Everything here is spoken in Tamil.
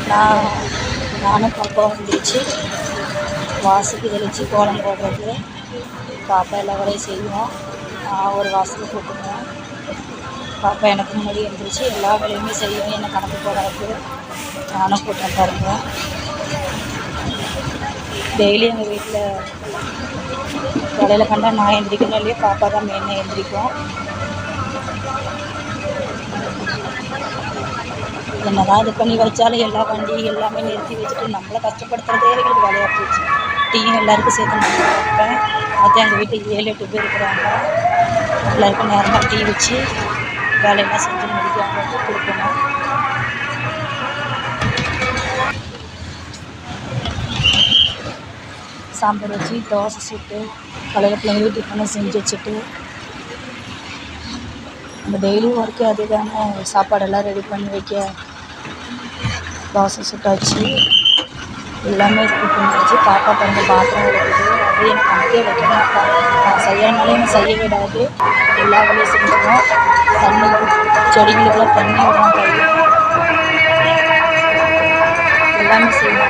நான் நானும் பாப்பாவும் வந்துருச்சு. வாசலுக்கு தெளித்து கோலம் போடுறது, பாப்பா எல்லா வேலையும் செய்வோம். நான் ஒரு வாசலுக்கு போட்டுக்குவேன். பாப்பா எனக்கு முன்னாடி எழுந்திரிச்சு எல்லா வேலையுமே செய்வோம். என்னை கணக்கு போடுறதுக்கு நானும் போட்டேன் பாருங்க. டெய்லி எங்கள் வீட்டில் வேலையில் கண்டா நான் எழுந்திரிக்கணும் இல்லையா, பாப்பா தான் மெயினாக எழுந்திரிக்கும். என்னதான் இது பண்ணி வச்சாலும் எல்லா வண்டி எல்லாமே நிறுத்தி வச்சுட்டு நம்மளை கஷ்டப்படுத்துறதே எங்களுக்கு வேலையாக போச்சு. டீயும் எல்லாருக்கும் சேர்த்து நான் வைப்பேன். மற்ற எங்கள் வீட்டில் 7-8 பேர் இருக்கிறாங்க. எல்லாருக்கும் நேரமாக டீ வச்சு வேலையெல்லாம் செஞ்சு முடிக்காம கொடுக்கணும். சாம்பார் வச்சு தோசை சுட்டு காலையில் பிள்ளைங்களுக்கு டிஃபனை செஞ்சு வச்சுட்டு நம்ம டெய்லி ஒர்க்கு அது தானே. சாப்பாடெல்லாம் ரெடி பண்ணி வைக்க தோசை சுட்டாச்சு, எல்லாமே இது பண்ணியாச்சு. பாப்பா பிறந்த பாத்திரம் இருக்குது, அது எனக்கு கணக்கே வைக்க மாட்டாங்க. நான் செய்யறதுனால என்ன செய்ய விடாது, எல்லா வேலையும் செஞ்சுருவோம். தண்ணி செடிகளுக்கெல்லாம் தண்ணி விடுறோம், எல்லாமே செய்வோம்.